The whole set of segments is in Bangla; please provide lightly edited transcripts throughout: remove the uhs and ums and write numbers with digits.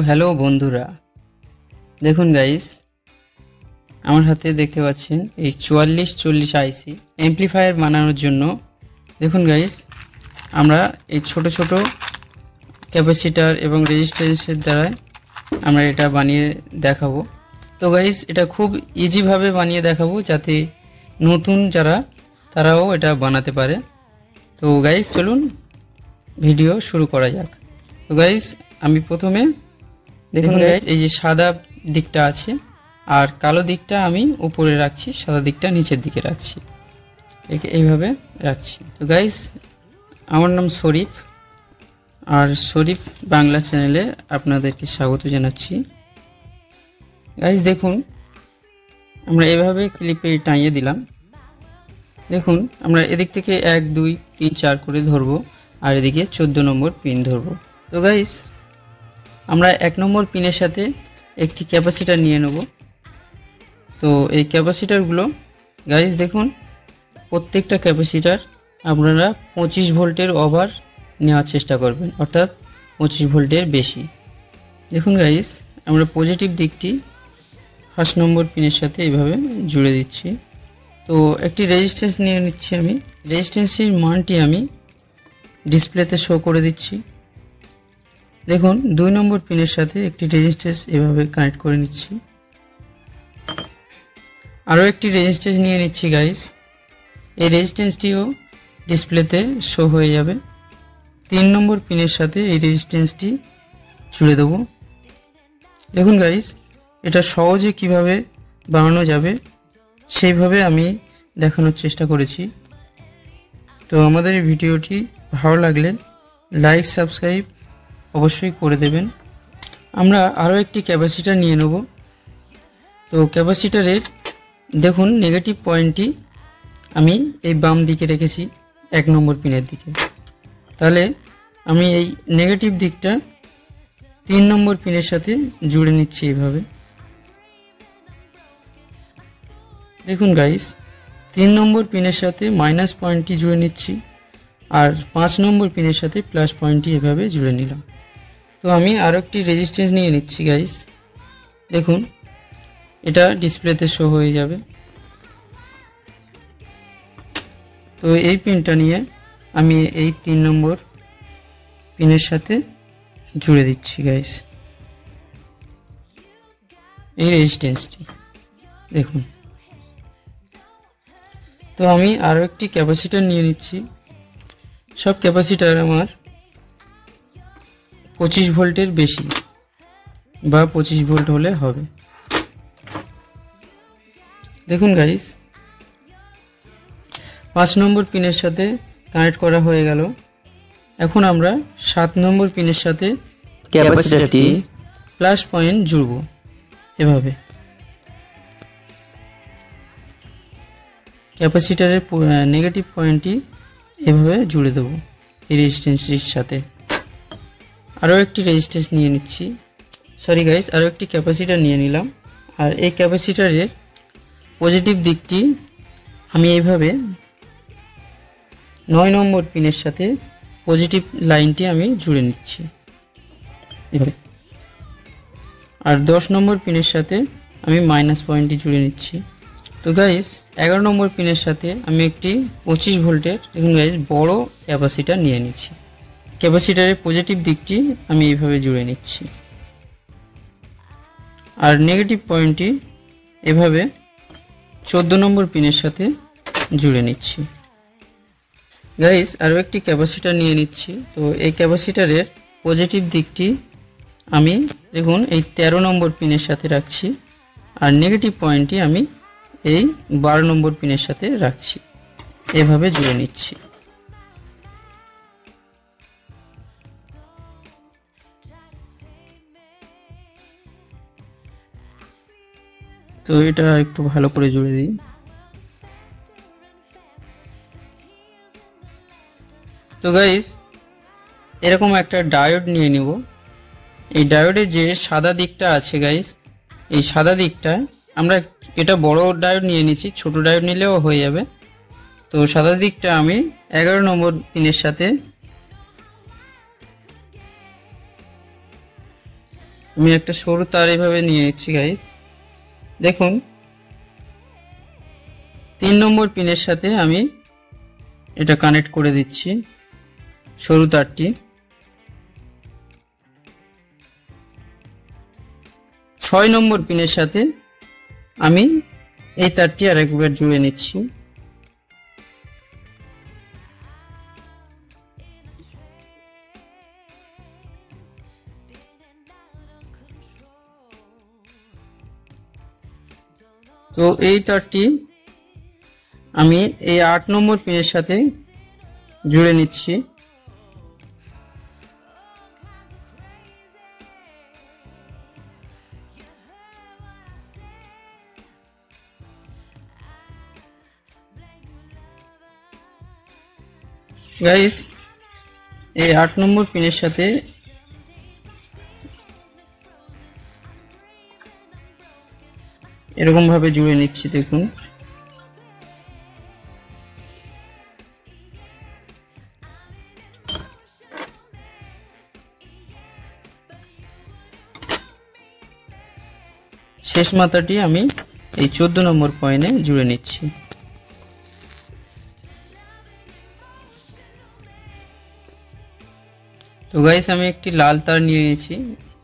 হ্যালো বন্ধুরা, দেখুন গাইস, আমার হাতে দেখতে পাচ্ছেন এই 4440 আইসি অ্যাম্প্লিফায়ার বানানোর জন্য। দেখুন গাইস, আমরা এই ছোট ছোট ক্যাপাসিটার এবং রেজিস্ট্যান্সের দ্বারা আমরা এটা বানিয়ে দেখাবো। তো গাইস, এটা খুব ইজিভাবে বানিয়ে দেখাবো যাতে নতুন যারা তারাও এটা বানাতে পারে। তো গাইস চলুন ভিডিও শুরু করা যাক। তো গাইস, আমি প্রথমে দেখুন গাইস, এই যে সাদা দিকটা আছে আর কালো দিকটা আমি উপরে রাখছি, সাদা দিকটা নিচের দিকে রাখছি, এইভাবে রাখছি। তো গাইস, আমার নাম শরীফ, আর শরীফ বাংলা চ্যানেলে আপনাদেরকে স্বাগত জানাচ্ছি। গাইস দেখুন, আমরা এভাবে ক্লিপে টাঙিয়ে দিলাম। দেখুন, আমরা এদিক থেকে 1 2 3 4 করে ধরবো আর এদিকে 14 নম্বর পিন ধরবো। তো গাইস, আমরা 1 নম্বর পিনের সাথে একটি ক্যাপাসিটার নিয়ে নেব। তো এই ক্যাপাসিটারগুলো গাইস দেখুন, প্রত্যেকটা ক্যাপাসিটার আপনারা 25 ভোল্টের ওভার নেওয়ার চেষ্টা করবেন, অর্থাৎ 25 ভোল্টের বেশি। দেখুন গাইস, আমরা পজিটিভ দিকটি 1 নম্বর পিনের সাথে এইভাবে জুড়ে দিচ্ছি। তো একটি রেজিস্ট্যান্স নিয়ে নিচ্ছি আমি। রেজিস্ট্যান্সের মানটি আমি ডিসপ্লেতে শো করে দিচ্ছি। দেখুন, 2 নম্বর পিনের সাথে একটি রেজিস্ট্যান্স এভাবে কানেক্ট করে নিচ্ছি। আরও একটি রেজিস্ট্যান্স নিয়ে নিচ্ছি গাইস। এই রেজিস্ট্যান্সটিও ডিসপ্লেতে শো হয়ে যাবে। 3 নম্বর পিনের সাথে এই রেজিস্ট্যান্সটি জুড়ে দেবো। দেখুন গাইস, এটা সহজে কিভাবে বানানো যাবে সেইভাবে আমি দেখানোর চেষ্টা করেছি। তো আমাদের এই ভিডিওটি ভালো লাগলে লাইক সাবস্ক্রাইব অবশ্যই করে দেবেন। আমরা আরও একটি ক্যাপাসিটার নিয়ে নেব। তো ক্যাপাসিটারের দেখুন নেগেটিভ পয়েন্টটি আমি এই বাম দিকে রেখেছি 1 নম্বর পিনের দিকে। তাহলে আমি এই নেগেটিভ দিকটা 3 নম্বর পিনের সাথে জুড়ে নিচ্ছি এইভাবে। দেখুন গাইস, 3 নম্বর পিনের সাথে মাইনাস পয়েন্টটি জুড়ে নিচ্ছি আর 5 নম্বর পিনের সাথে প্লাস পয়েন্টটি এভাবে জুড়ে নিলাম। তো আমি আরও একটি রেজিস্ট্যান্স নিয়ে নিচ্ছি গাইস। দেখুন, এটা ডিসপ্লেতে শো হয়ে যাবে। তো এই পিনটা নিয়ে আমি এই 3 নম্বর পিনের সাথে জুড়ে দিচ্ছি গাইস, এই রেজিস্ট্যান্সটি দেখুন। তো আমি আরও একটি ক্যাপাসিটার নিয়ে নিচ্ছি। সব ক্যাপাসিটার আমার 25 ভোল্টের বেশি বা 25 ভোল্ট হলে হবে। দেখুন গাইস, 5 নম্বর পিনের সাথে কানেক্ট করা হয়ে গেল। এখন আমরা 7 নম্বর পিনের সাথে ক্যাপাসিটারটি প্লাস পয়েন্ট জুড়ব এভাবে। ক্যাপাসিটারের নেগেটিভ পয়েন্টটি এভাবে জুড়ে দেবো এই রেজিস্ট্যান্সটির সাথে। আরও একটি রেজিস্ট্যান্স নিয়ে নিচ্ছি, সরি গাইস, আরও একটি ক্যাপাসিটার নিয়ে নিলাম। আর এই ক্যাপাসিটারের পজিটিভ দিকটি আমি এইভাবে 9 নম্বর পিনের সাথে পজিটিভ লাইনটি আমি জুড়ে নিচ্ছি এভাবে। আর 10 নম্বর পিনের সাথে আমি মাইনাস পয়েন্টটি জুড়ে নিচ্ছি। তো গাইস, 11 নম্বর পিনের সাথে আমি একটি 25 ভোল্টের দেখুন গাইস বড় ক্যাপাসিটার নিয়ে নিচ্ছি। ক্যাপাসিটারের পজিটিভ দিকটি আমি এইভাবে জুড়ে নিচ্ছি আর নেগেটিভ পয়েন্টটি এভাবে 14 নম্বর পিনের সাথে জুড়ে নিচ্ছি। গাইস, আরও একটি ক্যাপাসিটার নিয়ে নিচ্ছি। তো এই ক্যাপাসিটারের পজিটিভ দিকটি আমি দেখুন এই 13 নম্বর পিনের সাথে রাখছি আর নেগেটিভ পয়েন্টটি আমি এই 12 নম্বর পিনের সাথে রাখছি, এভাবে জুড়ে নিচ্ছি। তো এটা একটু ভালো করে জুড়ে দিই। তো গাইস, এরকম একটা ডায়োড নিয়ে নিব। এই ডায়োডের যে সাদা দিকটা আছে গাইস, এই সাদা দিকটা আমরা এটা বড় ডায়োড নিয়ে নিচ্ছি, ছোট ডায়োড নিলেও হয়ে যাবে। তো সাদা দিকটা আমি 11 নম্বর পিনের সাথে আমি একটা সরু তার এইভাবে নিয়ে নিচ্ছি গাইস। দেখুন 3 নম্বর পিনের সাথে আমি এটা কানেক্ট করে দিচ্ছি সরু তারটি। 6 নম্বর পিনের সাথে আমি এই তারটি আরেকবার জুড়ে নিচ্ছি। তো এই তারটি আমি এই 8 নম্বর পিনের সাথে জুড়ে নিচ্ছি। গাইস এই 8 নম্বর পিনের সাথে এরকম ভাবে জুড়ে নিচ্ছি। দেখুন শেষ মাথাটি আমি এই 14 নম্বর পয়েন্টে জুড়ে নিচ্ছি। তো গাইস আমি একটি লাল তার নিয়ে নিয়েছি,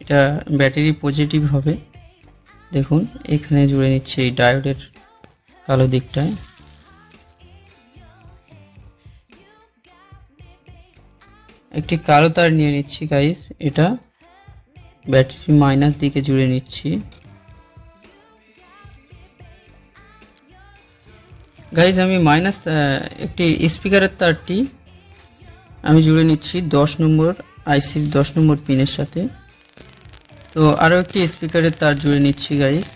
এটা ব্যাটারি পজিটিভ হবে। দেখুন এখানে জুড়ে নিচ্ছি এই ডায়োডের কালো দিকটায়। একটি কালো তার নিয়ে নিচ্ছি গাইস, এটা ব্যাটারি মাইনাস দিকে জুড়ে নিচ্ছি। গাইস আমি একটি স্পিকারের তারটি আমি জুড়ে নিচ্ছি 10 নম্বর আইসির 10 নম্বর পিনের সাথে। তো আরও একটি স্পিকারের তার জুড়ে নিচ্ছি গাইস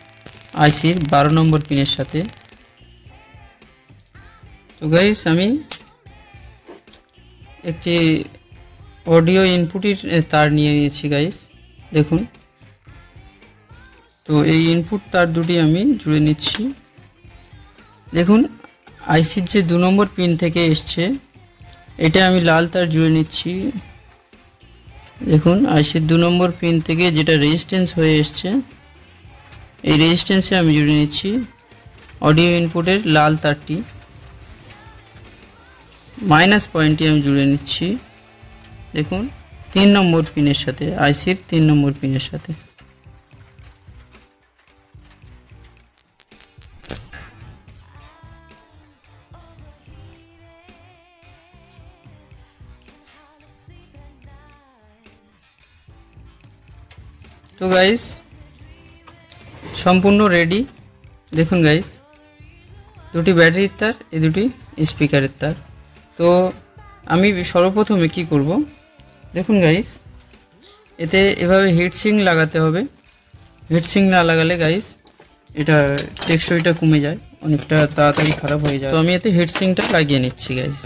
আইসির 12 নম্বর পিনের সাথে। তো গাইস আমি একটি অডিও ইনপুটের তার নিয়ে নিয়েছি গাইস। দেখুন তো এই ইনপুট তার দুটি আমি জুড়ে নিচ্ছি। দেখুন আইসির যে 2 নম্বর পিন থেকে এসছে এটা আমি লাল তার জুড়ে নিচ্ছি। দেখুন আইসির 2 নম্বর পিন থেকে যেটা রেজিস্ট্যান্স হয়ে এসছে এই রেজিস্ট্যান্সে আমি জুড়ে নিচ্ছি অডিও ইনপুটের লাল তারটি। মাইনাস পয়েন্টটি আমি জুড়ে নিচ্ছি দেখুন 3 নম্বর পিনের সাথে, আইসির 3 নম্বর পিনের সাথে। তো গাইস সম্পূর্ণ রেডি। দেখুন গাইস দুটি ব্যাটারির তার, এই দুটি স্পিকারের তার। তো আমি সর্বপ্রথমে কি করব, দেখুন গাইস এতে এভাবে হিটসিং লাগাতে হবে। হিটসিং না লাগালে গাইস এটা টেকসইটা কমে যায়, অনেকটা তাড়াতাড়ি খারাপ হয়ে যায়। তো আমি এতে হিটসিংটা লাগিয়ে নিচ্ছি গাইস।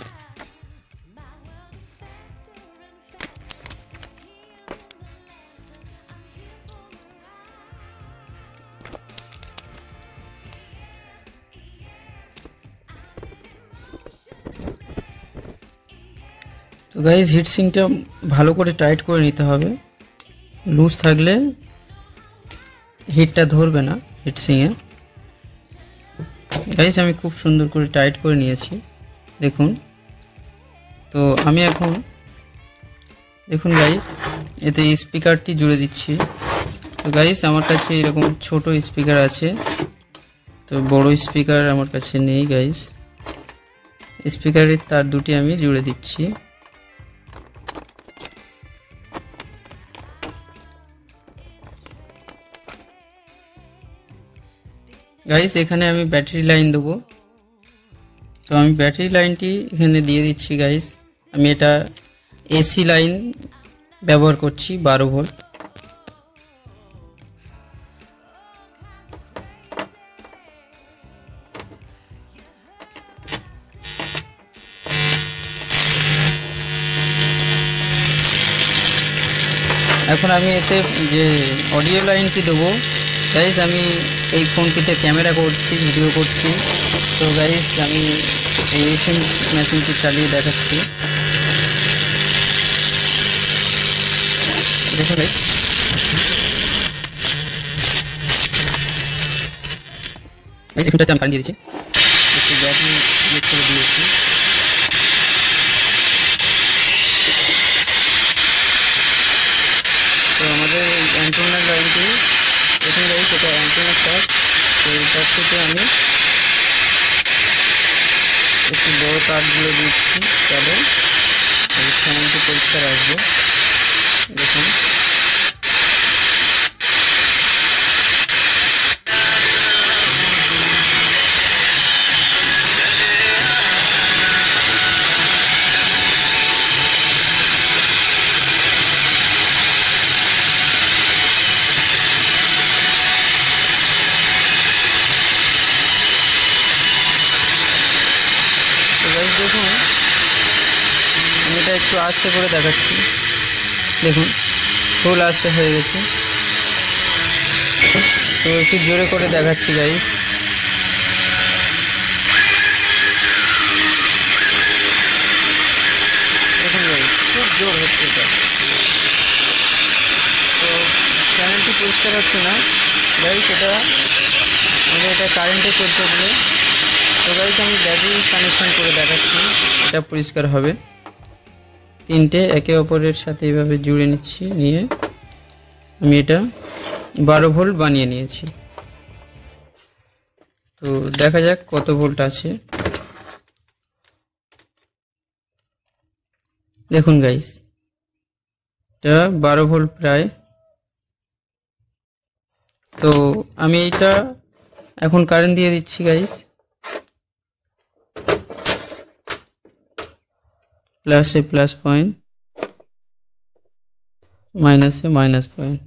তো গাইস হিটসিংটা ভালো করে টাইট করে নিতে হবে, লুজ থাকলে হিটটা ধরবে না হিটসিংয়ে। গাইস আমি খুব সুন্দর করে টাইট করে নিয়েছি দেখুন। তো আমি এখন দেখুন গাইস এতে স্পিকারটি জুড়ে দিচ্ছি। তো গাইস আমার কাছে এরকম ছোট স্পিকার আছে, তো বড় স্পিকার আমার কাছে নেই গাইস। স্পিকারের তার দুটি আমি জুড়ে দিচ্ছি। গাইস এখানে আমি ব্যাটারি লাইন দেবো, তো আমি ব্যাটারি লাইনটি এখানে দিয়ে দিচ্ছি গাইস। আমি এটা এসি লাইন ব্যবহার করছি 12 ভোল্ট। এখন আমি এতে যে অডিও লাইনটি দেবো গাইস, আমি এই ফোনটিতে ক্যামেরা করছি, ভিডিও করছি। তো গাইস আমি এই মেশিনটি চালিয়ে দেখাচ্ছি। দেখুন গাইস এখানটাতে আমি কারেন্ট দিয়ে দিচ্ছি, একটু ব্যাটারি ইউজ করে দিয়েছি। তো আমাদের অ্যান্টেনার লাইনটি এখানে গাইস এটা অ্যান্টেনার তার, তো এটার থেকে আমি একটু বড় তারগুলো দিচ্ছি, তাহলে সামনে পরিষ্কার আসবে। দেখুন দেখুন আমি এটা একটু আস্তে করে দেখাচ্ছি। দেখুন ফুল আস্তে হয়ে গেছে, তো একটু জোরে করে দেখাচ্ছি গাইস। দেখুন গাইস খুব জোর হচ্ছে এটা, তো চ্যানেলটি পরিষ্কার হচ্ছে না গাইস, এটা আমাদের এটা কারেন্টে চলতে হবে। তো গাইস আমি ব্যাটারি কানেকশন করে দেখাচ্ছি, এটা পরিষ্কার হবে। তিনটে একে অপরের সাথে এইভাবে জুড়ে নিচ্ছি, নিয়ে আমি এটা 12 ভোল্ট বানিয়ে নিয়েছি। তো দেখা যাক কত ভোল্ট আছে। দেখুন গাইস এটা 12 ভোল্ট প্রায়। তো আমি এইটা এখন কারেন্ট দিয়ে দিচ্ছি গাইস, প্লাসে প্লাস পয়েন্ট, মাইনাসে মাইনাস পয়েন্ট।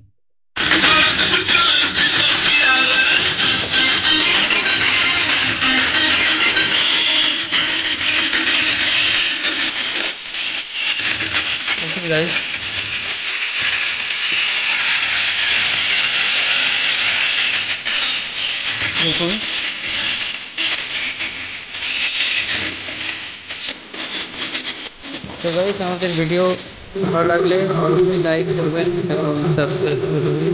ওকে গাইস দেখুন তো গাইস আমাদের ভিডিও ভালো লাগলে অবশ্যই লাইক করবেন এবং সাবস্ক্রাইব করবেন।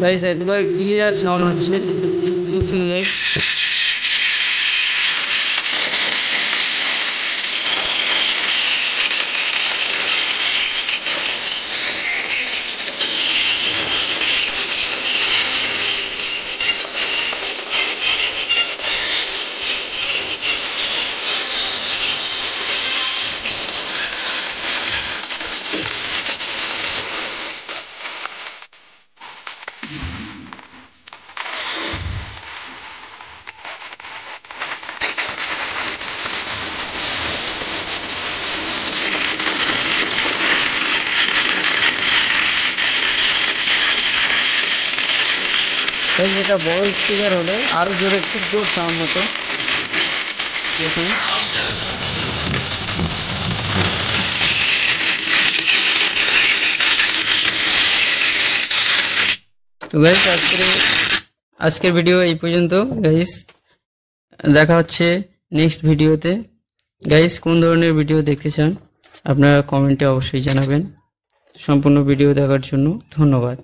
গাইস একবার ক্লিয়ার সাউন্ড হচ্ছে। এটা বড় স্পিকার হলে আরো জোরে খুব জোর সাউন্ড হতো। দেখুন তো গাইস আজকের ভিডিও এই পর্যন্ত গাইস, দেখা হচ্ছে নেক্সট ভিডিওতে। গাইস কোন ধরনের ভিডিও দেখতে চান আপনারা কমেন্টে অবশ্যই জানাবেন। সম্পূর্ণ ভিডিও দেখার জন্য ধন্যবাদ।